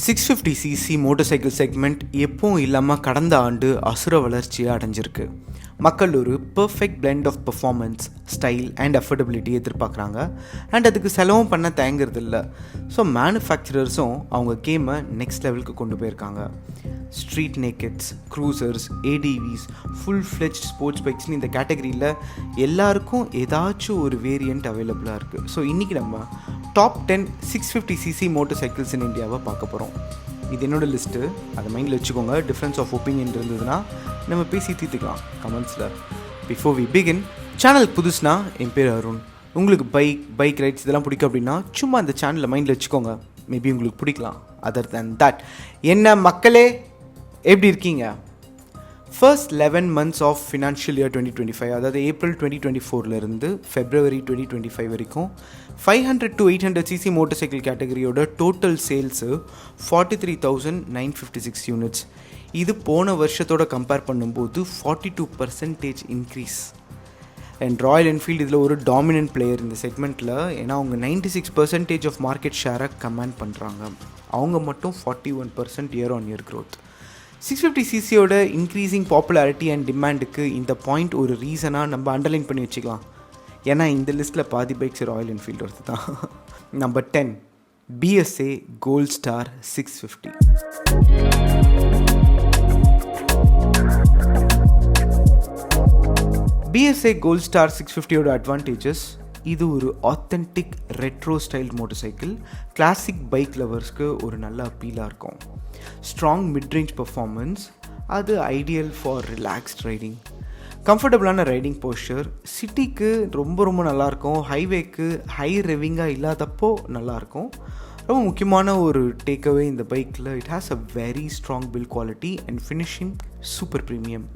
650cc மோட்டர்சைக்கிள் segment எப்பவும் இல்லாமல் கடந்த ஆண்டு அசுர வளர்ச்சியை அடைஞ்சிருக்கு. மக்கள் ஒரு perfect blend of performance, style and affordability எதிர்பார்க்குறாங்க. அண்ட் அதுக்கு செலவும் பண்ண தயங்குறது இல்லை. ஸோ மேனுஃபேக்சரர்ஸும் அவங்க கேமை நெக்ஸ்ட் லெவலுக்கு கொண்டு போயிருக்காங்க. Street nakeds, cruisers, ATVs, full fledged sports பைக்ஸ்னு இந்த கேட்டகரியில் எல்லாருக்கும் ஏதாச்சும் ஒரு வேரியண்ட் அவைலபிளாக இருக்குது. ஸோ இன்றைக்கி நம்ம டாப் 10 650cc மோட்டர் சைக்கிள்ஸ் இன் இந்தியாவை பார்க்க போகிறோம். இது என்னோடய லிஸ்ட்டு, அதை மைண்டில் வச்சுக்கோங்க. டிஃப்ரென்ஸ் ஆஃப் ஒப்பீனியன் இருந்ததுன்னா நம்ம பேசி தீர்த்துக்கலாம் கமெண்ட்ஸில். பிஃபோர் வி பிகின், சேனலுக்கு புதுசுனா என் பேர் அருண். உங்களுக்கு பைக் ரைட்ஸ் இதெல்லாம் பிடிக்கும் அப்படின்னா சும்மா அந்த சேனலை மைண்டில் வச்சுக்கோங்க. மேபி உங்களுக்கு பிடிக்கலாம். அதர் தேன் தட், என்ன மக்களே எப்படி இருக்கீங்க? First 11 months of financial year 2025, அதாவது ஏப்ரல் 2024 ஃபெப்ரவரி 2025 வரைக்கும் 500 to 800cc மோட்டர் சைக்கிள் கேட்டகரியோட டோட்டல் சேல்ஸு 43,956 யூனிட்ஸ். இது போன வருஷத்தோட கம்பேர் பண்ணும்போது 42% இன்க்ரீஸ். அண்ட் ராயல் என்ஃபீல்டு இதில் ஒரு டாமினன்ட் பிளேயர் இந்த செக்மெண்ட்டில். ஏன்னா அவங்க 96% ஆஃப் மார்க்கெட் ஷேரை கமாண்ட் பண்ணுறாங்க. அவங்க மட்டும் 41% year on year growth. 650cc increasing popularity and டிமாண்டுக்கு இந்த பாயிண்ட் ஒரு ரீசனாக நம்ம அண்டர்லைன் பண்ணி வச்சுக்கலாம். ஏன்னா இந்த லிஸ்ட்டில் பாதி பைக்ஸ் ராயல் என்ஃபீல்டு வருது தான். Number 10, BSA Gold Star 650. BSA Gold Star 650 advantages: இது ஒரு authentic retro style motorcycle. Classic bike லவர்ஸ்க்கு ஒரு நல்ல அப்பீலாக இருக்கும். ஸ்ட்ராங் மிட்ரேஞ்ச் பர்ஃபார்மன்ஸ், அது ஐடியல் ஃபார் ரிலாக்ஸ்ட் ரைடிங். கம்ஃபர்டபுளான ரைடிங் போஸ்டர், சிட்டிக்கு ரொம்ப நல்லாயிருக்கும். ஹைவேக்கு ஹை ரெவிங்காக இல்லாதப்போ நல்லாயிருக்கும். ரொம்ப முக்கியமான ஒரு டேக்அவே இந்த பைக்கில், it has a very strong build quality and finishing super premium.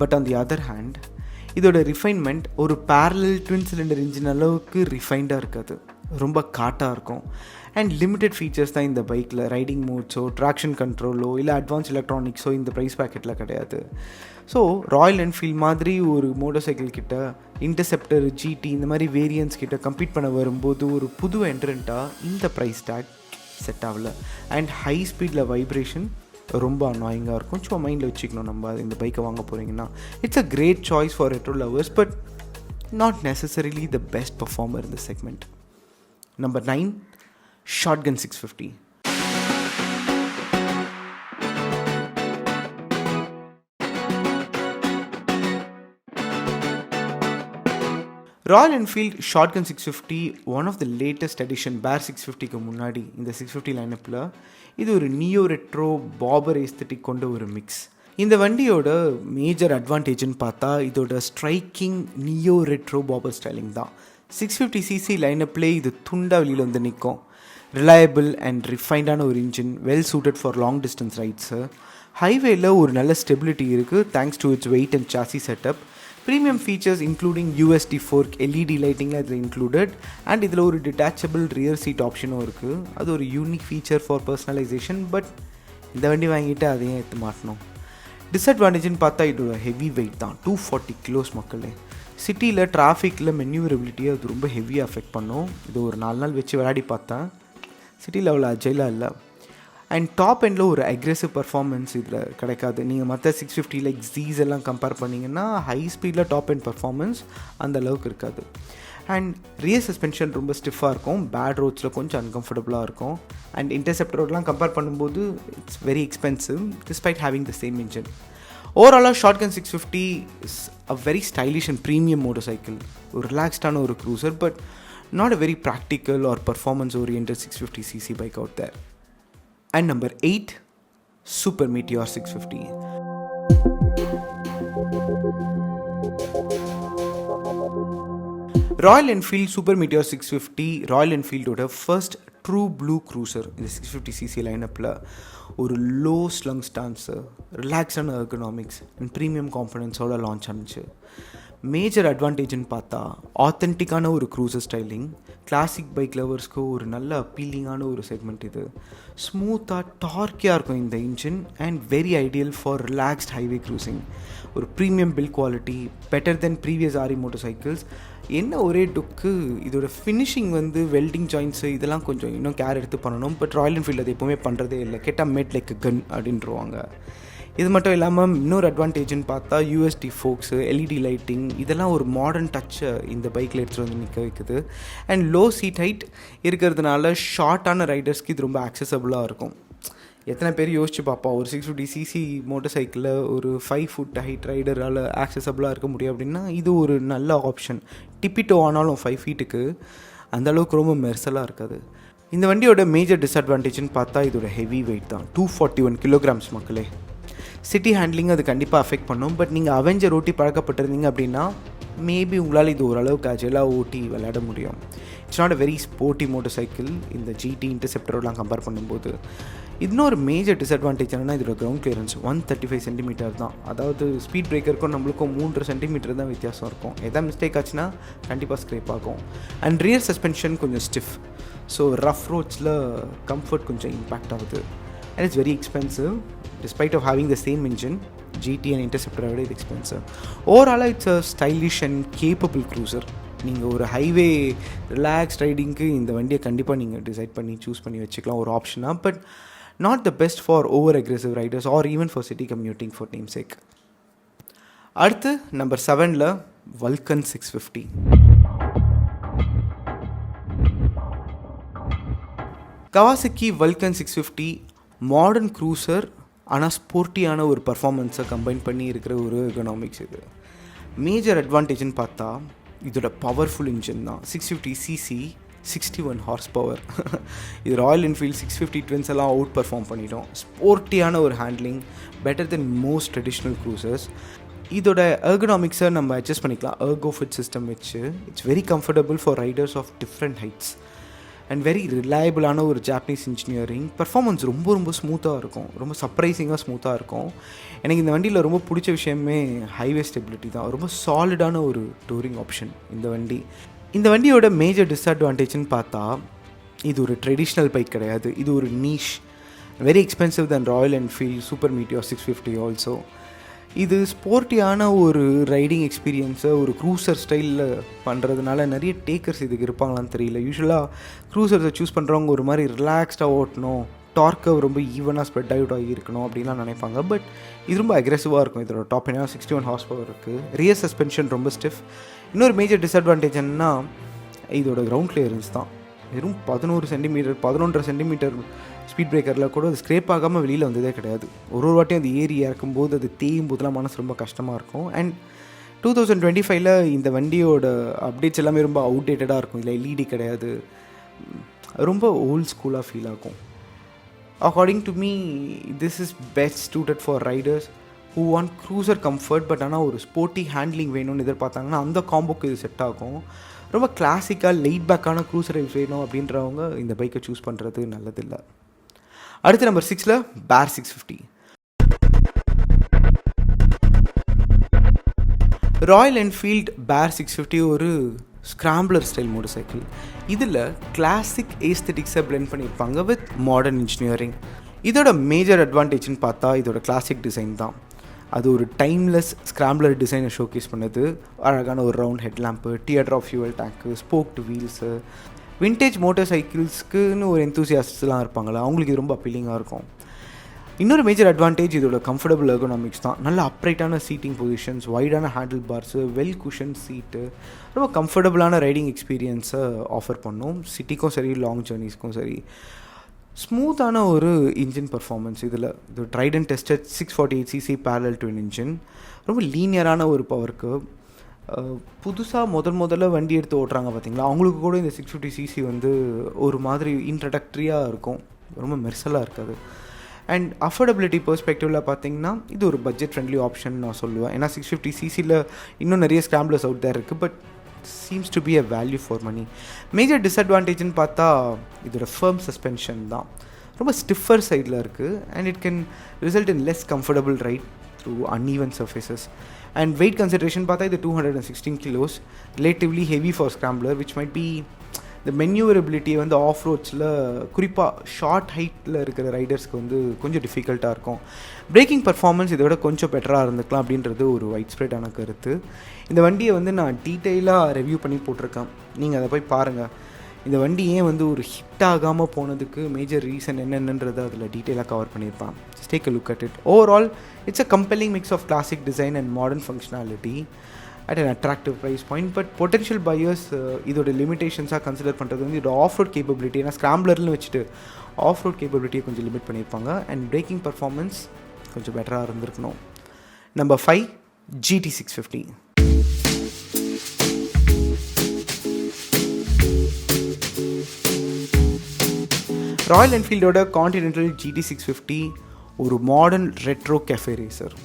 But on the other hand, இதோட ரிஃபைன்மெண்ட் ஒரு பேரலல் ட்வின் சிலிண்டர் இன்ஜின் அளவுக்கு ரிஃபைண்டாக இருக்காது. ரொம்ப காட்டாக இருக்கும். அண்ட் லிமிட்டட் ஃபீச்சர்ஸ் தான் இந்த பைக்கில். ரைடிங் மோட்ஸோ, ட்ராக்ஷன் கண்ட்ரோலோ இல்லை அட்வான்ஸ் எலக்ட்ரானிக்ஸோ இந்த ப்ரைஸ் பேக்கெட்டில் கிடையாது. ஸோ ராயல் என்ஃபீல்ட் மாதிரி ஒரு மோட்டர் சைக்கிள் கிட்ட, இன்டர்செப்டர், ஜிடி இந்த மாதிரி வேரியன்ட்ஸ் கிட்ட கம்பீட் பண்ண வரும்போது ஒரு புது என்ட்ரண்ட்டாக இந்த ப்ரைஸ் டேக் செட் ஆகலை. அண்ட் ஹை ஸ்பீடில் வைப்ரேஷன் ரொம்ப அனாயிங்காக இருக்கும். சும்மா மைண்டில் வச்சுக்கணும். நம்ம இந்த பைக்கை வாங்க போகிறீங்கன்னா it's a great choice for retro lovers, but not necessarily the best performer in the segment. Number 9, Shotgun 650. Royal Enfield Shotgun 650 one of the latest edition. பேர் 650க்கு முன்னாடி இந்த 650 லைனப்பில் இது ஒரு நியோ ரெட்ரோ பாபர் ஏஸ்தட்டிக் கொண்ட ஒரு மிக்ஸ். இந்த வண்டியோட மேஜர் அட்வான்டேஜ்னு பார்த்தா இதோட striking neo retro bobber styling தான். 650cc லைனப்லேயே இது துண்டா வெளியில் வந்து நிற்கும். ரிலையபிள் அண்ட் ரிஃபைண்டான ஒரு engine, well suited for long distance rides. ஹைவேயில் ஒரு நல்ல ஸ்டெபிலிட்டி இருக்குது thanks to its weight and chassis setup. Premium features including USD fork, LED லைட்டிங்லாம் இதில் இன்க்ளூடட். அண்ட் இதில் ஒரு டிட்டாச்சபிள் ரியர் சீட் ஆப்ஷனும் இருக்குது. அது ஒரு unique feature for personalisation. But இந்த வண்டி வாங்கிட்டு அதையும் எடுத்து மாட்டணும். டிஸ்அட்வான்டேஜ்னு பார்த்தா இதோட ஹெவி வெயிட் தான். 240 kilos மக்களே. சிட்டியில் டிராஃபிக்கில் மென்யூரபிலிட்டியை அது ரொம்ப ஹெவியாக அஃபெக்ட் பண்ணும். இது ஒரு 4 நாள் வச்சு விளையாடி பார்த்தேன். சிட்டியில் அவ்வளோ அஜைலாக இல்லை. அண்ட் டாப் எண்டில் ஒரு அக்ரெசிவ் பர்ஃபார்மன்ஸ் இதில் கிடைக்காது. நீங்கள் மற்ற 650 லைக் ஜீஸ் எல்லாம் கம்பேர் பண்ணிங்கன்னா ஹை ஸ்பீடில் டாப் எண்ட் பர்ஃபார்மன்ஸ் அந்த அளவுக்கு இருக்காது. அண்ட் ரியர் சஸ்பென்ஷன் ரொம்ப ஸ்டிஃபாக இருக்கும். பேட் ரோட்ஸில் கொஞ்சம் அன்கம்ஃபர்டபுளாக இருக்கும். அண்ட் இன்டர்செப்டரோடலாம் கம்பேர் பண்ணும்போது it's very expensive despite having the same engine. ஓவராலாக Shotgun 650 is a very stylish and premium motorcycle. ஒரு ரிலாக்ஸ்டான ஒரு cruiser, but not a very practical or performance oriented 650cc bike out there. And number 8, Super Meteor 650. Royal Enfield Super Meteor 650 Royal Enfield ஓட first true blue cruiser. இந்த 650cc லைனப்பில் ஒரு low slung stance, ரிலாக்ஸான ergonomics and premium காம்பனன்ஸோட launch ஆனிச்சு. Major அட்வான்டேஜ்னு பார்த்தா ஆத்தென்டிக்கான ஒரு க்ரூசர் ஸ்டைலிங். கிளாசிக் பைக் லவர்ஸ்க்கு ஒரு நல்ல அப்பீலிங்கான ஒரு செக்மெண்ட் இது. ஸ்மூத்தாக டார்க்கியாக இருக்கும் இந்த engine and very ideal for relaxed highway cruising. ஒரு ப்ரீமியம் பில்ட் குவாலிட்டி, பெட்டர் தென் ப்ரீவியஸ் ஆரி மோட்டர் சைக்கிள்ஸ். என்ன ஒரே டுக்கு இதோட ஃபினிஷிங் வந்து வெல்டிங் ஜாயின்ஸு இதெல்லாம் கொஞ்சம் இன்னும் கேர் எடுத்து பண்ணணும். பட் ராயல் என்ஃபீல்டு அது எப்போவுமே பண்ணுறதே இல்லை. கேட்டால் மேட் லைக் கன் அப்படின்றவாங்க. இது மட்டும் இல்லாமல் இன்னொரு அட்வான்டேஜ்னு பார்த்தா யூஎஸ்டி ஃபோக்ஸு, எல்இடி லைட்டிங் இதெல்லாம் ஒரு மாடர்ன் டச்சை இந்த பைக்கில் எடுத்துகிட்டு வந்து நிற்க வைக்குது. அண்ட் லோ சீட் ஹைட் இருக்கிறதுனால ஷார்ட்டான ரைடர்ஸ்க்கு இது ரொம்ப ஆக்சசபிளாக இருக்கும். எத்தனை பேர் யோசிச்சு பார்ப்போம், ஒரு 650cc மோட்டர் சைக்கிளில் ஒரு 5 foot ஹைட் ரைடரால் ஆக்சசபிளாக இருக்க முடியும் அப்படின்னா இது ஒரு நல்ல ஆப்ஷன். டிப்பிட்டோ ஆனாலும் 5 feetக்கு அந்தளவுக்கு ரொம்ப மெர்சலாக இருக்காது. இந்த வண்டியோட மேஜர் டிஸ்அட்வான்டேஜ்னு பார்த்தா இதோட ஹெவி வெயிட் தான். 241 kilograms மக்களே. சிட்டி ஹேண்ட்லிங் அது கண்டிப்பாக அஃபெக்ட் பண்ணும். பட் நீங்கள் அவெஞ்சர் ஓட்டி பழக்கப்பட்டிருந்தீங்க அப்படின்னா மேபி உங்களால் இது ஓரளவுக்கு கேஜுவலாக ஓட்டி விளையாட முடியும். It's not a very sporty motor cycle இந்த ஜிடி இன்டர்செப்டரோடலாம் கம்பேர் பண்ணும்போது. இன்னொரு மேஜர் டிஸ்அட்வான்டேஜ் என்னென்னா இதோட கிரவுண்ட் கிளியரன்ஸ் 135 centimeter தான். அதாவது ஸ்பீட் பிரேக்கருக்கும் நம்மளுக்கும் 3 centimeter தான் வித்தியாசம் இருக்கும். எதாவது மிஸ்டேக் ஆச்சுன்னா கண்டிப்பாக ஸ்க்ரேப் ஆகும். அண்ட் ரியர் சஸ்பென்ஷன் கொஞ்சம் ஸ்டிஃப். ஸோ ரஃப் ரோட்ஸில் கம்ஃபர்ட் கொஞ்சம் இம்பேக்ட் ஆகுது. And it's very expensive. Despite of having the same engine, GT and Interceptor are very expensive. Overall, it's a stylish and capable cruiser. நீங்கள் ஒரு highway relax ரைடிங்க்கு இந்த வண்டியை கண்டிப்பாக நீங்கள் decide பண்ணி choose பண்ணி வச்சுக்கலாம் ஒரு ஆப்ஷனாக. But not the best for over aggressive riders or even for city commuting for name sake. அடுத்து நம்பர் 7ல் Vulcan 650. Kawasaki Vulcan 650 modern cruiser ஆனால் ஸ்போர்ட்டியான ஒரு பர்ஃபார்மன்ஸை கம்பைன் பண்ணி இருக்கிற ஒரு எர்கனாமிக்ஸ் இது. மேஜர் அட்வான்டேஜ்னு பார்த்தா இதோட பவர்ஃபுல் இன்ஜின் தான். 650cc 61 horsepower. இது ராயல் என்ஃபீல்ட் 650 ட்வின்ஸ் எல்லாம் அவுட் பர்ஃபார்ம் பண்ணிட்டோம். ஸ்போர்ட்டியான ஒரு handling, better than most traditional cruisers. இதோட எர்கனாமிக்ஸை நம்ம அட்ஜஸ்ட் பண்ணிக்கலாம் எர்கோ ஃபிட் சிஸ்டம் வச்சு. It's very comfortable for riders of different heights and very ரிலையபிளான ஒரு ஜாப்பனீஸ் இன்ஜினியரிங். பர்ஃபார்மன்ஸ் ரொம்ப ரொம்ப ஸ்மூத்தாக இருக்கும், ரொம்ப சர்ப்ரைசிங்காக ஸ்மூத்தாக இருக்கும். எனக்கு இந்த வண்டியில் ரொம்ப பிடிச்ச விஷயமே ஹைவே ஸ்டெபிலிட்டி தான். ரொம்ப சாலிடான ஒரு டூரிங் ஆப்ஷன் இந்த வண்டி. இந்த வண்டியோட மேஜர் டிஸ்அட்வான்டேஜ்னு பார்த்தா இது ஒரு ட்ரெடிஷ்னல் பைக் கிடையாது. இது ஒரு niche, very expensive than Royal Enfield Super Meteor 650 also. இது ஸ்போர்ட்டியான ஒரு ரைடிங் எக்ஸ்பீரியன்ஸை ஒரு க்ரூசர் ஸ்டைலில் பண்ணுறதுனால நிறைய டேக்கர்ஸ் இதுக்கு இருப்பாங்களான்னு தெரியல. யூஸ்வலாக க்ரூசர்ஸை சூஸ் பண்ணுறவங்க ஒரு மாதிரி ரிலாக்ஸ்டாக ஓட்டணும், டார்க்கை ரொம்ப ஈவனாக ஸ்ப்ரெட் அவுட் ஆகி இருக்கணும் அப்படின்லாம் நினைப்பாங்க. பட் இது ரொம்ப அக்ரெசிவாக இருக்கும். இதோட டாப் என்ன 61 horsepower இருக்குது. ரியர் சஸ்பென்ஷன் ரொம்ப ஸ்டிஃப். இன்னொரு மேஜர் டிஸ்அட்வான்டேஜ் என்னன்னா இதோட கிரவுண்ட் கிளியரன்ஸ் தான். வெறும் 11 சென்டிமீட்டர் ஸ்பீட் பிரேக்கரில் கூட அது ஸ்க்ரேப் ஆகாமல் வெளியில் வந்ததே கிடையாது. ஒரு வாட்டியும் அது ஏறி இறக்கும்போது அது தேயும் போதெல்லாம் மனசு ரொம்ப கஷ்டமாக இருக்கும். அண்ட் 2025 இந்த வண்டியோட அப்டேட்ஸ் எல்லாமே ரொம்ப அவுடேட்டடாக இருக்கும். இல்லை எல்இடி கிடையாது, ரொம்ப ஓல்ட் ஸ்கூலாக ஃபீல் ஆகும். According to me this is best suited for Riders who want cruiser comfort but ஆனால் ஒரு ஸ்போர்ட்டி ஹேண்ட்லிங் வேணும்னு எதிர்பார்த்தாங்கன்னா அந்த காம்போக்கு இது செட் ஆகும். ரொம்ப கிளாசிக்காக லைட் பேக்கான க்ரூசர் வேணும் அப்படின்றவங்க இந்த பைக்கை சூஸ் பண்ணுறது நல்லதில்லை. அடுத்து நம்பர் 6ல் BSA 650. ராயல் என்ஃபீல்ட் BSA 650 ஒரு ஸ்க்ராம்பிளர் ஸ்டைல் மோட்டர் சைக்கிள். இதில் கிளாசிக் ஏஸ்தெட்டிக்ஸை பிளெண்ட் பண்ணியிருப்பாங்க வித் மாடர்ன் இன்ஜினியரிங். இதோட மேஜர் அட்வான்டேஜ்னு பார்த்தா இதோட கிளாசிக் டிசைன் தான். அது ஒரு டைம்லெஸ் ஸ்க்ராம்பிளர் டிசைனை ஷோகேஸ் பண்ணுது. அழகான ஒரு round headlamp, teardrop fuel tank, spoked wheels. Vintage மோட்டர் சைக்கிள்ஸ்க்குன்னு ஒரு எந்தூசியாஸ்ட்லாம் இருப்பாங்களா, அவங்களுக்கு இது ரொம்ப அப்பீலிங்காக இருக்கும். இன்னொரு மேஜர் அட்வான்டேஜ் இதோட கம்ஃபர்டபுள் எர்கனாமிக்ஸ் தான். நல்ல அப்ரைட்டான சீட்டிங் பொசிஷன்ஸ், வைடான handle bars, well cushion seat, ரொம்ப கம்ஃபர்டபுளான ரைடிங் எக்ஸ்பீரியன்ஸை ஆஃபர் பண்ணும். சிட்டிக்கும் சரி லாங் ஜேர்னிஸ்க்கும் சரி. ஸ்மூத்தான ஒரு இன்ஜின் பர்ஃபார்மன்ஸ் இதில். இது tried and tested 648cc parallel twin engine. ரொம்ப லீனியரான ஒரு பவர் கர்வ். புதுசாக முதல்ல வண்டி எடுத்து ஓட்டுறாங்க பார்த்தீங்களா, அவங்களுக்கு கூட இந்த 650cc வந்து ஒரு மாதிரி இன்ட்ரடக்டரியாக இருக்கும், ரொம்ப மெர்சலாக இருக்காது. அண்ட் அஃபோர்டபிலிட்டி பெர்ஸ்பெக்டிவில் பார்த்தீங்கன்னா இது ஒரு பட்ஜெட் ஃப்ரெண்ட்லி ஆப்ஷன் நான் சொல்லுவேன். ஏன்னா 650cc இன்னும் நிறைய ஸ்க்ராம்பிளர்ஸ் அவுட் தேர் இருக்குது, but seems to be a value for money. Major டிஸ்அட்வான்டேஜ்னு பார்த்தா இதோட ஃபர்ம் சஸ்பென்ஷன் தான். ரொம்ப ஸ்டிஃபர் சைடில் இருக்குது and it can result in less comfortable ride through uneven surfaces. And weight consideration பார்த்தா இது 216 kilos, relatively heavy for scrambler, which might be இந்த மென்யூவரபிலிட்டி வந்து ஆஃப் ரோட்ஸில் குறிப்பாக ஷார்ட் ஹைட்டில் இருக்கிற ரைடர்ஸ்க்கு வந்து கொஞ்சம் டிஃபிகல்ட்டாக இருக்கும். பிரேக்கிங் பர்ஃபார்மன்ஸ் இதை விட கொஞ்சம் பெட்டராக இருந்துக்கலாம் அப்படின்றது ஒரு வைட் ஸ்ப்ரெடான கருத்து. இந்த வண்டியை வந்து நான் டீட்டெயிலாக ரிவ்யூ பண்ணி போட்டிருக்கேன், நீங்கள் அதை போய் பாருங்கள். இந்த வண்டி ஏன் வந்து ஒரு ஹிட் ஆகாமல் போனதுக்கு மேஜர் ரீசன் என்னென்னன்றதை அதில் டீட்டெயிலாக கவர் பண்ணியிருப்பான். Just take a look at it. Overall it's a compelling mix of classic design and modern functionality at an attractive price point. But potential buyers இதோட லிமிடேஷன்ஸாக கன்சிடர் பண்ணுறது வந்து இதோட ஆஃப் ரோட் கேப்பபிலிட்டி. ஏன்னா ஸ்க்ராம்ப்ளர்னு வச்சுட்டு of road கேப்பபிலிட்டியை கொஞ்சம் limit பண்ணியிருப்பாங்க. And braking performance கொஞ்சம் பெட்டராக இருந்திருக்கணும். Number 5 GT650. Royal என்ஃபீல்டோட continental GT650 ஒரு மாடர்ன் ரெட்ரோ கேஃபே ரேசர்,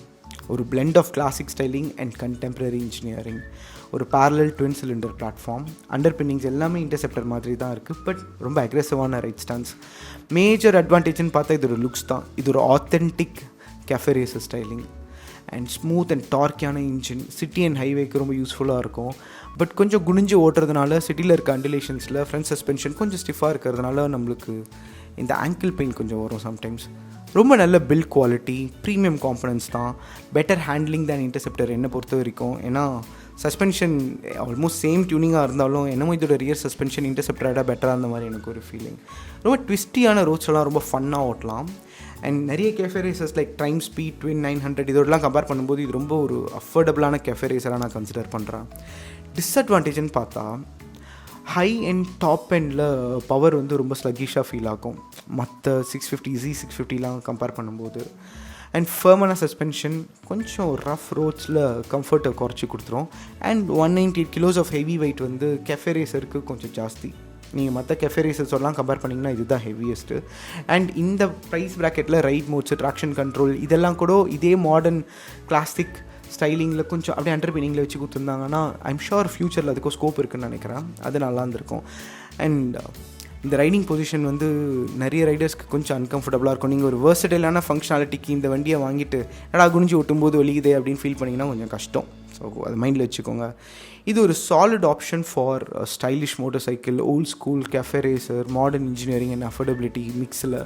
ஒரு blend of classic styling and contemporary engineering, ஒரு parallel twin cylinder platform, underpinnings எல்லாமே Interceptor மாதிரி தான் இருக்குது, பட் ரொம்ப அக்ரெசிவான ரைட் ஸ்டான்ஸ். மேஜர் அட்வான்டேஜ்னு பார்த்தா இது ஒரு லுக்ஸ் தான். இது ஒரு authentic cafe racer styling and smooth and டார்க்கியான இன்ஜின் சிட்டி அண்ட் ஹைவேக்கு ரொம்ப யூஸ்ஃபுல்லாக இருக்கும். பட் கொஞ்சம் குனிஞ்சு ஓட்டுறதுனால சிட்டியில் இருக்க அண்டுலேஷன்ஸில் ஃப்ரண்ட் சஸ்பென்ஷன் கொஞ்சம் ஸ்டிஃபாக இருக்கிறதுனால நம்மளுக்கு இந்த ஆங்கிள் பெயின் கொஞ்சம் வரும் சம்டைம்ஸ். ரொம்ப நல்ல பில்ட் குவாலிட்டி, ப்ரீமியம் காம்பனன்ட்ஸ் தான், பெட்டர் ஹேண்ட்லிங் தேன் இன்டர்செப்டர் என்னை பொறுத்த வரைக்கும். ஏன்னா சஸ்பென்ஷன் ஆல்மோஸ்ட் சேம் டியூனிங்காக இருந்தாலும் என்னமோ இதோட ரியர் சஸ்பென்ஷன் இன்டர்செப்டரோட பெட்டராக இருந்த மாதிரி எனக்கு ஒரு ஃபீலிங். ரொம்ப ட்விஸ்டியான ரோட்ஸ்லாம் ரொம்ப ஃபன்னாக ஓட்டலாம். அண்ட் நிறைய cafe racers like time Speed Twin 900 இதோடலாம் கம்பேர் பண்ணும்போது இது ரொம்ப ஒரு அஃபோர்டபுளான கேஃபே ரேசராக நான் கன்சிடர் பண்ணுறேன். டிஸ்அட்வான்டேஜ்னு பார்த்தா ஹை அண்ட் டாப் எண்டில் பவர் வந்து ரொம்ப ஸ்லக்கிஷாக ஃபீல் ஆகும் மற்ற 650 Z650லாம் கம்பேர் பண்ணும்போது. அண்ட் ஃபர்மான சஸ்பென்ஷன் கொஞ்சம் ரஃப் ரோட்ஸில் கம்ஃபர்ட்டை குறைச்சி கொடுத்துரும். And 198 kilos of heavy weight வந்து கேஃபே ரேசருக்கு கொஞ்சம் ஜாஸ்தி. நீங்கள் மற்ற கேஃபே ரேசர்ஸோடலாம் கம்பேர் பண்ணிங்கன்னா இதுதான் ஹெவியஸ்ட்டு. அண்ட் இந்த ப்ரைஸ் ப்ராக்கெட்டில் ரைட் மோட்ஸு, ட்ராக்ஷன் கண்ட்ரோல் இதெல்லாம் கூட இதே மாடர்ன் கிளாசிக் ஸ்டைலிங்கில் கொஞ்சம் அப்படியே அண்டர்பின்னிங்கில் வச்சு கொடுத்துருந்தாங்கன்னா ஐம் ஷுர் ஃப்யூச்சரில் அதுக்கும் ஸ்கோப் இருக்குதுன்னு நினைக்கிறேன். அது நல்லா இருந்திருக்கும். அண்ட் இந்த ரைடிங் பொசிஷன் வந்து நிறைய ரைடர்ஸ்க்கு கொஞ்சம் அன்கம்ஃபர்டபுளாக இருக்கும். நீங்கள் ஒரு வேர்சடைலான ஃபங்க்ஷனாலிட்டிக்கு இந்த வண்டியை வாங்கிட்டு எடா குனிஞ்சு ஓட்டும்போது வலிக்குதே அப்படின்னு ஃபீல் பண்ணிங்கன்னா கொஞ்சம் கஷ்டம். ஸோ அது மைண்டில் வச்சுக்கோங்க. இது ஒரு solid option for stylish motorcycle, old school cafe racer, modern engineering and affordability மிக்ஸில்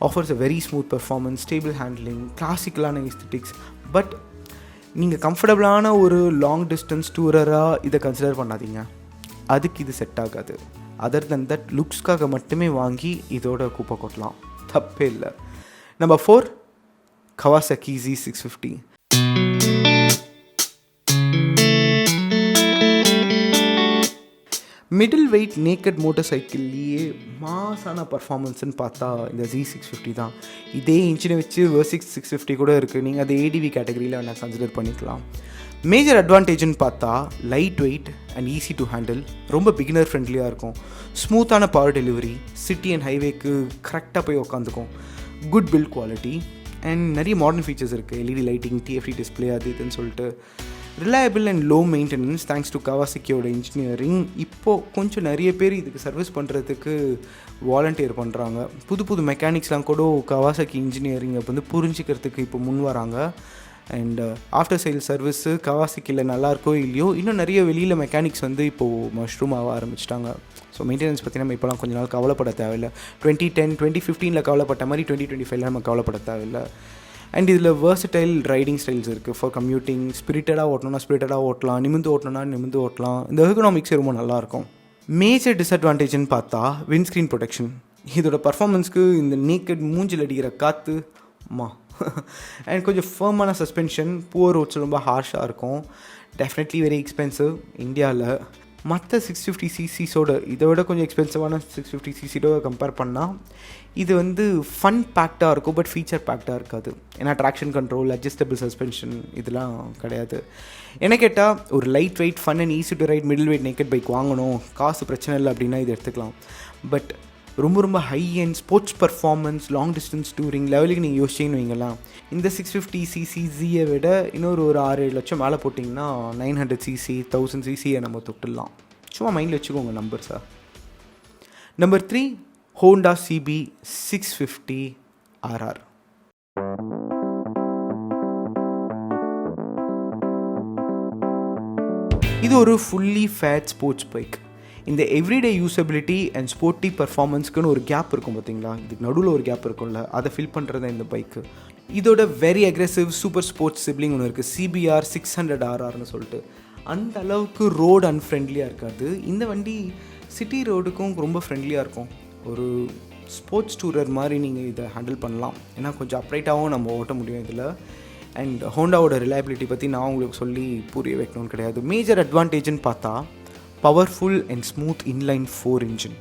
offers a very smooth performance, stable handling, கிளாசிக்கலான எஸ்தெட்டிக்ஸ். பட் நீங்கள் கம்ஃபர்டபுளான ஒரு லாங் டிஸ்டன்ஸ் டூரராக இதை கன்சிடர் பண்ணாதீங்க, அதுக்கு இது செட் ஆகாது. அதர் தென் தட் லுக்ஸ்க்காக மட்டுமே வாங்கி இதோட குப்பை கொட்டலாம், தப்பே இல்லை. Number 4 Kawasaki Z650. Middle weight naked மோட்டர் சைக்கிள்லேயே மாசான பர்ஃபார்மன்ஸ்னு பார்த்தா இந்த Z650 தான். இதே இன்ஜினை வச்சு V6 650 கூட இருக்குது. நீங்கள் அதை ஏடிவி கேட்டகரியில் வேணால் கன்சிடர் பண்ணிக்கலாம். மேஜர் அட்வான்டேஜ்னு பார்த்தா light weight and easy to handle, ரொம்ப பிகினர் ஃப்ரெண்ட்லியாக இருக்கும், ஸ்மூத்தான பவர் டெலிவரி, சிட்டி அண்ட் ஹைவேக்கு கரெக்டாக போய் உட்காந்துக்கும், குட் பில்ட் குவாலிட்டி அண்ட் நிறைய மாடர்ன் ஃபீச்சர்ஸ் இருக்குது. எல்இடி லைட்டிங், டிஎஃப்டி டிஸ்பிளே, அது இதுன்னு சொல்லிட்டு reliable and low maintenance thanks to கவாசக்கியோட இன்ஜினியரிங். இப்போது கொஞ்சம் நிறைய பேர் இதுக்கு சர்வீஸ் பண்ணுறதுக்கு வாலண்டியர் பண்ணுறாங்க. புது புது மெக்கானிக்ஸ்லாம் கூட கவாசக்கி இன்ஜினியரிங்கை வந்து புரிஞ்சிக்கிறதுக்கு இப்போ முன் வராங்க. அண்ட் ஆஃப்டர் சேல் சர்வீஸு கவாசக்கியில் நல்லாயிருக்கோ இல்லையோ இன்னும் நிறைய வெளியில் மெக்கானிக்ஸ் வந்து இப்போது மஷ்ரூம் ஆக ஆரம்பிச்சிட்டாங்க. ஸோ மெயின்டெனன்ஸ் பற்றி நம்ம இப்போலாம் கொஞ்ச நாள் கவலைப்பட தேவையில்லை. 2010 2015 கவலைப்பட்ட மாதிரி 2025 நம்ம கவலைப்பட தேவையில்லை. அண்ட் இதில் வேர்சடைல் ரைடிங் ஸ்டைல்ஸ் இருக்குது ஃபார் கம்யூட்டிங். ஸ்பிரிட்டடாக ஓட்டணும்னா ஸ்பிரிட்டடாக ஓட்டலாம், நிமிந்து ஓட்டணும்னா நிமிந்து ஓட்டலாம். இந்த எர்கனாமிக்ஸ் ரொம்ப நல்லாயிருக்கும். மேஜர் டிஸ்அட்வான்டேஜ்னு பார்த்தா விண்ட்ஸ்க்ரீன் ப்ரொடெக்ஷன். இதோட பர்ஃபார்மன்ஸ்க்கு இந்த நேக்கட் மூஞ்சில் அடிக்கிற காற்று அண்ட் கொஞ்சம் ஃபர்மான சஸ்பென்ஷன், புவர் ரோட்ஸ் ரொம்ப ஹார்ஷாக இருக்கும். டெஃபினெட்லி வெரி எக்ஸ்பென்சிவ் இந்தியாவில். மற்ற 650ccஸோட இதை விட கொஞ்சம் எக்ஸ்பென்சிவான 650ccோட கம்பேர் பண்ணால் இது வந்து ஃபன் பேக்டாக இருக்கும், பட் ஃபீச்சர் பேக்டாக இருக்காது. ஏன்னா ட்ராக்ஷன் கண்ட்ரோல், அட்ஜஸ்டபிள் சஸ்பென்ஷன் இதெல்லாம் கிடையாது. என்ன கேட்டால் ஒரு light weight fun and easy to ride middle weight naked bike வாங்கணும், காசு பிரச்சனை இல்லை அப்படின்னா இது எடுத்துக்கலாம். பட் ரொம்ப ரொம்ப high and sports performance, long distance touring லெவலுக்கு நீங்கள் யோசிச்சிங்கன்னு வைங்களா, இந்த 650cc விட இன்னொரு 6-7 லட்சம் மேலே போட்டிங்கன்னா 900cc 1000cc நம்ம தொட்டுடலாம். சும்மா மைண்டில் வச்சுக்கோங்க நம்பர்ஸா. Number 3 Honda CB 650 RR. இது ஒரு ஃபுல்லி ஃபேட் ஸ்போர்ட்ஸ் பைக். இந்த எவ்ரிடே யூசபிலிட்டி அண்ட் ஸ்போர்ட்டி பர்ஃபார்மன்ஸ்க்குன்னு ஒரு கேப் இருக்கும் பார்த்தீங்களா, இதுக்கு நடுவில் ஒரு கேப் இருக்கும்ல, அதை ஃபில் பண்ணுறது தான் இந்த பைக்கு. இதோட very aggressive super sports sibling ஒன்று இருக்குது, CBR 600RRன்னு சொல்லிட்டு. அந்த அளவுக்கு ரோடு அன்ஃப்ரெண்ட்லியாக இருக்காது. இந்த வண்டி சிட்டி ரோடுக்கும் ரொம்ப ஃப்ரெண்ட்லியாக இருக்கும். ஒரு ஸ்போர்ட்ஸ் டூரர் மாதிரி நீங்கள் இதை ஹேண்டில் பண்ணலாம். ஏன்னா கொஞ்சம் அப்ரைட்டாகவும் நம்ம ஓட்ட முடியும் இதில். அண்ட் ஹோண்டாவோட ரிலையபிலிட்டி பற்றி நான் உங்களுக்கு சொல்லி புரிய வைக்கணும்னு கிடையாது. மேஜர் அட்வான்டேஜ்னு பார்த்தா powerful and smooth inline 4 engine,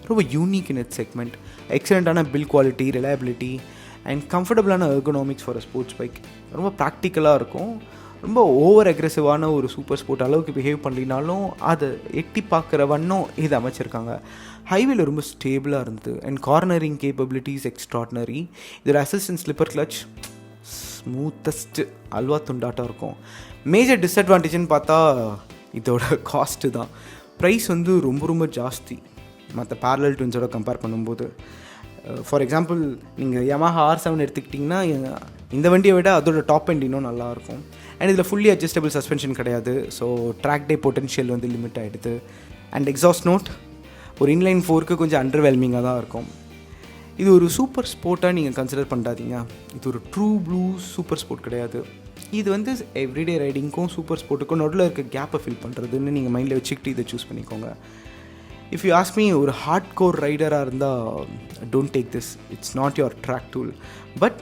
ரொம்ப யூனிக் இன் இட் செக்மெண்ட். எக்ஸலண்ட்டான பில் குவாலிட்டி, ரிலையபிலிட்டி அண்ட் கம்ஃபர்டபுளான ergonomics for a sports bike. ரொம்ப ப்ராக்டிக்கலாக இருக்கும். ரொம்ப ஓவர் அக்ரெசிவான ஒரு சூப்பர் ஸ்போர்ட் அளவுக்கு பிஹேவ் பண்ணினாலும் அதை எட்டி பார்க்குற வண்ணம் இது அமைச்சிருக்காங்க. ஹைவேல ரொம்ப ஸ்டேபிளாக இருந்தது அண்ட் கார்னரிங் கேப்பபிலிட்டிஸ் எக்ஸ்ட்ராடினரி. இதோட assist and slipper clutch smoothest அல்வா துண்டாட்டம் இருக்கும். மேஜர் டிஸ்அட்வான்டேஜ்னு பார்த்தா இதோட காஸ்ட்டு தான். ப்ரைஸ் வந்து ரொம்ப ரொம்ப ஜாஸ்தி மற்ற பேரலல் ட்வின்ஸோட கம்பேர் பண்ணும்போது. ஃபார் எக்ஸாம்பிள் நீங்கள் Yamaha R7 எடுத்துக்கிட்டிங்கன்னா இந்த வண்டியை விட அதோட டாப் எண்ட் இன்னும் நல்லாயிருக்கும். அண்ட் இதில் ஃபுல்லி அட்ஜஸ்டபிள் சஸ்பென்ஷன் கிடையாது. ஸோ ட்ராக் டே பொட்டன்ஷியல் வந்து லிமிட் ஆகிடுது. அண்ட் எக்ஸாஸ்ட் நோட் ஒரு இன்லைன் 4க்கு கொஞ்சம் அண்டர்வெல்மிங்காக தான் இருக்கும். இது ஒரு சூப்பர் ஸ்போர்ட்டாக நீங்கள் கன்சிடர் பண்ணாதீங்க. இது ஒரு ட்ரூ ப்ளூ சூப்பர் ஸ்போர்ட் கிடையாது. இது வந்து எவ்ரிடே ரைடிங்க்கும் சூப்பர் ஸ்போர்ட்டுக்கும் நடுவில் இருக்க கேப்பை ஃபில் பண்ணுறதுன்னு நீங்கள் மைண்டில் வச்சுக்கிட்டு இதை சூஸ் பண்ணிக்கோங்க. இஃப் யூ ஆஸ்க் மீ, ஒரு ஹார்ட் கோர் ரைடராக இருந்தால் don't take this. It's not your track tool. But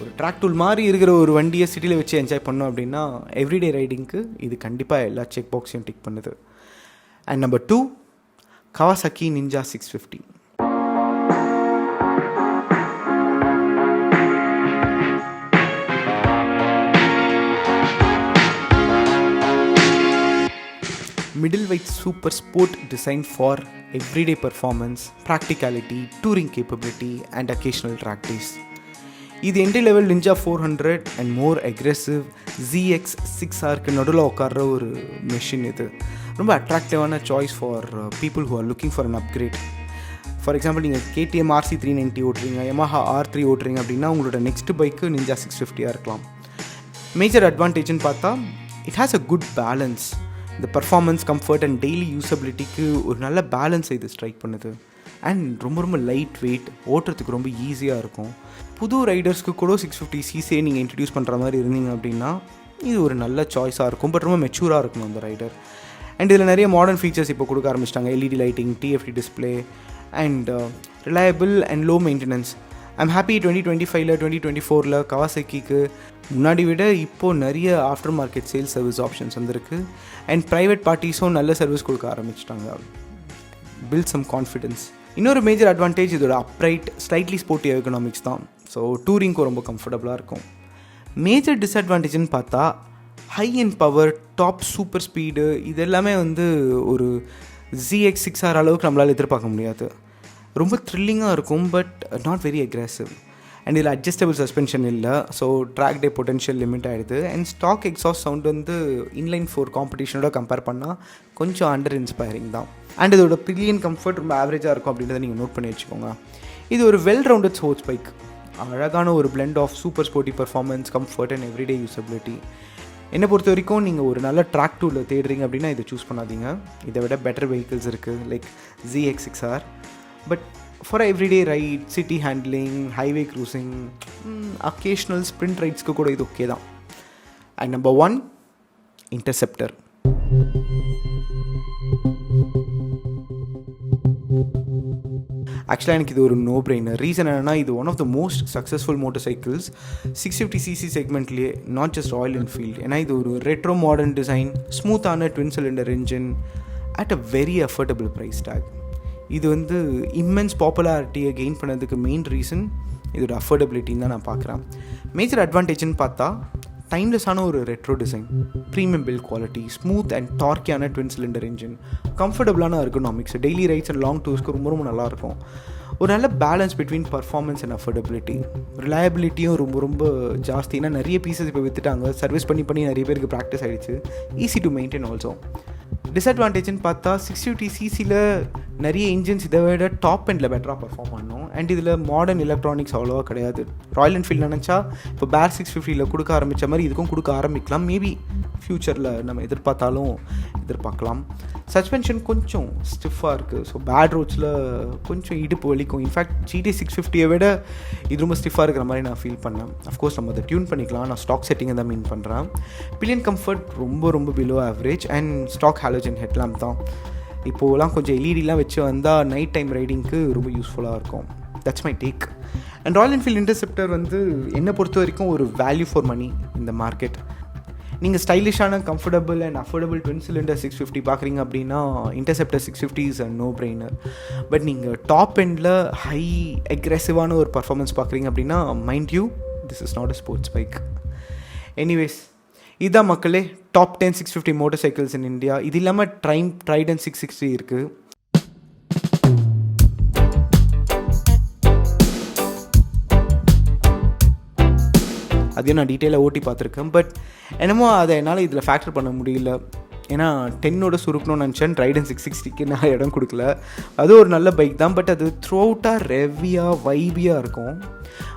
ஒரு ட்ராக் டூல் மாதிரி இருக்கிற ஒரு வண்டியை சிட்டியில் வச்சு என்ஜாய் பண்ணோம் அப்படின்னா எவ்ரிடே ரைடிங்க்கு இது கண்டிப்பாக எல்லா செக் பாக்ஸையும் டிக் பண்ணுது. And number 2, Kawasaki Ninja 650. Middle weight super sport designed for everyday performance, practicality, touring capability and occasional track days. இது entry level Ninja 400 and more aggressive ZX6R நடுவில் உட்கார்ற ஒரு மெஷின். இது ரொம்ப அட்ராக்டிவான choice for people who are looking for an upgrade. For example நீங்கள் KTM RC 390 ஓட்டுறீங்க, Yamaha R3 ஓட்டுறீங்க அப்படின்னா உங்களோட நெக்ஸ்ட் பைக்கு Ninja 650 இருக்கலாம். மேஜர் அட்வான்டேஜ்னு பார்த்தா it has a good balance. இந்த பர்ஃபார்மன்ஸ், கம்ஃபர்ட் அண்ட் டெய்லி யூசபிலிட்டிக்கு ஒரு நல்ல பேலன்ஸ் இது ஸ்ட்ரைக் பண்ணுது. அண்ட் ரொம்ப ரொம்ப லைட் வெயிட், ஓட்டுறதுக்கு ரொம்ப ஈஸியாக இருக்கும். புது ரைடர்ஸ்க்கு கூட 650cc நீங்கள் இன்ட்ரடியூஸ் பண்ணுற மாதிரி இருந்தீங்க அப்படின்னா இது ஒரு நல்ல சாய்ஸாக இருக்கும். பட் ரொம்ப மெச்சூராக இருக்கணும் அந்த ரைடர். அண்ட் இதில் நிறைய மாடர்ன் ஃபீச்சர்ஸ் இப்போ கொடுக்க ஆரம்பிச்சிட்டாங்க. LED lighting, TFT display and reliable and low maintenance. I'm happy 2025ல் 2024ல் கவாசக்கிக்கு முன்னாடி விட இப்போது நிறைய after market sales service options வந்துருக்கு. அண்ட் ப்ரைவேட் பார்ட்டிஸும் நல்ல சர்வீஸ் கொடுக்க ஆரம்பிச்சிட்டாங்க. Build some confidence. இன்னொரு மேஜர் அட்வான்டேஜ் இதோட அப்ரைட் ஸ்லைட்லி ஸ்போர்ட்டி எர்கனாமிக்ஸ் தான். ஸோ டூரிங்க்கும் ரொம்ப கம்ஃபர்டபுளாக இருக்கும். மேஜர் டிஸ்அட்வான்டேஜ்னு பார்த்தா high and power, top super speed, இது எல்லாமே வந்து ஒரு ZX6R அளவுக்கு நம்மளால் எதிர்பார்க்க முடியாது. ரொம்ப த்ரில்லிங்காக இருக்கும் but not very aggressive. And இதில் அட்ஜஸ்டபிள் சஸ்பென்ஷன் இல்லை. ஸோ ட்ராக் டே பொட்டன்ஷியல் லிமிட் ஆகிடுது. அண்ட் ஸ்டாக் எக்ஸாஸ்ட் சவுண்ட் வந்து இன்லைன் 4 காம்படிஷனோட கம்பேர் பண்ணால் கொஞ்சம் அண்டர் இன்ஸ்பைரிங் தான். அண்ட் இதோட பில்லியன் கம்ஃபர்ட் ரொம்ப ஆவரேஜாக இருக்கும் அப்படின்றத நீங்கள் நோட் பண்ணி வச்சுக்கோங்க. இது ஒரு வெல் ரவுண்டட் ஸ்போர்ட்ஸ் பைக். அழகான ஒரு blend of super sporty performance, comfort and everyday usability. என்னை பொறுத்த வரைக்கும் நீங்கள் ஒரு நல்ல ட்ராக் டூலில் தேடுறீங்க அப்படின்னா இதை சூஸ் பண்ணாதீங்க. இதை விட பெட்டர் வெஹிக்கிள்ஸ் இருக்குது like ZX6R. But for everyday ride, city handling, highway cruising, occasional sprint ரைட்ஸ்க்கு கூட இது ஓகே தான். And number 1, Interceptor. ஆக்சுவலாக எனக்கு இது ஒரு நோ பிரெய்னர். ரீசன் என்னென்னா இது one of the most successful motorcycles 650cc செக்மெண்ட்லேயே, நாட் ஜஸ்ட் ராயல் என்ஃபீல்ட். ஏன்னா இது ஒரு ரெட்ரோ மாடர்ன் டிசைன், ஸ்மூத்தான twin cylinder engine at a very affordable price tag. இது வந்து இம்மென்ஸ் பாப்புலாரிட்டியை கெயின் பண்ணதுக்கு மெயின் ரீசன் இதோட அஃபோர்டபிலிட்டின்னு தான் நான் பார்க்குறேன். மேஜர் அட்வான்டேஜ்னு பார்த்தா டைம்லெஸ்ஸான ஒரு retro design, premium build quality, smooth and டார்க்கியான ட்வின் சிலிண்டர் இன்ஜின், கம்ஃபர்டபுளான ergonomics, daily rides and long டூர்ஸ்க்கு ரொம்ப ரொம்ப நல்லாயிருக்கும். ஒரு நல்ல balance between performance and affordability. ரிலையபிலிட்டியும் ரொம்ப ரொம்ப ஜாஸ்தி. ஏன்னா நிறைய பீசஸ் இப்போ விற்றுட்டாங்க, சர்வீஸ் பண்ணி நிறைய பேருக்கு ப்ராக்டிஸ் ஆகிடுச்சு. Easy to maintain also. டிஸ்அட்வான்டேஜ்னு பார்த்தா 650cc நிறைய இன்ஜின்ஸ் இதை விட டாப் எண்டில் பெட்டராக பர்ஃபார்ம் பண்ணணும். அண்ட் இதில் மாடர்ன் எலக்ட்ரானிக்ஸ் அவ்வளோவா கிடையாது. ராயல் என்ஃபீல்டு நினச்சா இப்போ பேர் 650 கொடுக்க ஆரம்பித்த மாதிரி இதுக்கும் கொடுக்க ஆரம்பிக்கலாம். மேபி ஃப்யூச்சரில் நம்ம எதிர்பார்க்கலாம். சஸ்பென்ஷன் கொஞ்சம் ஸ்டிஃபாக இருக்குது. ஸோ பேட் ரோட்ஸில் கொஞ்சம் இடுப்பு வலிக்கும். இன்ஃபேக்ட் GT 650 விட இது ரொம்ப ஸ்டிஃபாக இருக்கிற மாதிரி நான் ஃபீல் பண்ணேன். அஃப்கோர்ஸ் நம்ம அதை டியூன் பண்ணிக்கலாம். நான் ஸ்டாக் செட்டிங்கை தான் மீன் பண்ணுறேன். பில்லியன் கம்ஃபர்ட் ரொம்ப below average and stock halogen headlamp தான். இப்போலாம் கொஞ்சம் எல்இடிலாம் வச்சு வந்தால் நைட் டைம் ரைடிங்க்கு ரொம்ப யூஸ்ஃபுல்லாக இருக்கும். That's my take. And Royal Enfield interceptor வந்து என்னை பொறுத்த வரைக்கும் ஒரு வேல்யூ ஃபார் மணி இந்த மார்க்கெட். நீங்கள் ஸ்டைலிஷான comfortable and affordable twin cylinder 650 பார்க்குறீங்க அப்படின்னா Interceptor 650 is a no brainer. But நீங்கள் டாப் எண்டில் ஹை அக்ரெசிவான ஒரு பர்ஃபார்மன்ஸ் பார்க்குறீங்க அப்படின்னா mind you this is not a sports bike. Anyways, இதுதான் மக்களே top 10 650 motorcycles in India. இது இல்லாமல் ட்ரைடன்ட் 660 இருக்குது. அதையும் நான் டீட்டெயிலாக ஓட்டி பார்த்துருக்கேன். பட் என்னமோ அதை என்னால் இதில் ஃபேக்டர் பண்ண முடியல. ஏன்னா 10ஓட சுருக்கணும்னு நினச்சேன். ட்ரைடன் 660க்கு நான் இடம் கொடுக்கல. அது ஒரு நல்ல பைக் தான். பட் அது த்ரூ அவுட்டாக ரெவியாக வைபியாக இருக்கும்.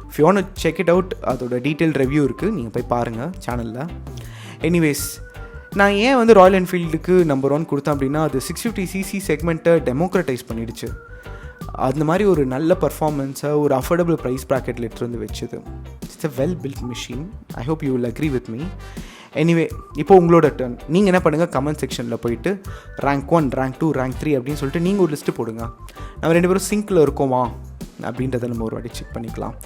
If you want to check it out, அதோட டீட்டெயில் ரிவ்யூ இருக்குது, நீங்கள் போய் பாருங்கள் சேனலில். எனிவேஸ், நான் ஏன் வந்து ராயல் என்ஃபீல்டுக்கு நம்பர் 1 கொடுத்தேன் அப்படின்னா அது 650cc செக்மெண்ட்டை டெமோக்ரட்டைஸ் பண்ணிடுச்சு. அந்த மாதிரி ஒரு நல்ல பர்ஃபார்மன்ஸை ஒரு அஃபோர்டபுள் ப்ரைஸ் ப்ராக்கெட்டில் எடுத்துகிட்டு வந்து வச்சுது. It's a well built machine. I hope you will agree with me. Anyway, இப்போ உங்களோட டர்ன். நீங்கள் என்ன பண்ணுங்கள், கமெண்ட் செக்ஷனில் போயிட்டு ரேங்க் 1, ரேங்க் 2, ரேங்க் 3 அப்படின்னு சொல்லிட்டு நீங்கள் ஒரு லிஸ்ட்டு போடுங்க. நம்ம 2 பேரும் சிங்கில் இருக்கோமா அப்படின்றத நம்ம ஒரு வாட்டி செக் பண்ணிக்கலாம்.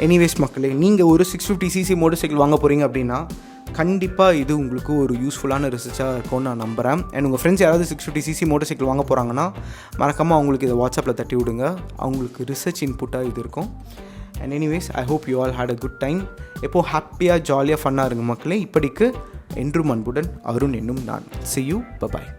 எனிவேஸ் மக்களே, நீங்கள் ஒரு 650cc மோட்டர் சைக்கிள் வாங்க போகிறீங்க அப்படின்னா கண்டிப்பாக இது உங்களுக்கு ஒரு யூஸ்ஃபுல்லான ரிசர்ச்சாக இருக்கும்னு நான் நம்புகிறேன். அண்ட் உங்கள் ஃப்ரெண்ட்ஸ் யாராவது 650cc மோட்டர் சைக்கிள் வாங்க போகிறாங்கன்னா மறக்காமல் அவங்களுக்கு இதை வாட்ஸ்அப்பில் தட்டி விடுங்க. அவங்களுக்கு ரிசர்ச் இன்புட்டாக இது இருக்கும். And anyways, I hope you all had a good time. எப்போது ஹாப்பியாக ஜாலியாக ஃபன்னாக இருங்க மக்களே. இப்படிக்கு என்றும் அன்புடன் அருண் என்னும் நான். See you. Bye-bye.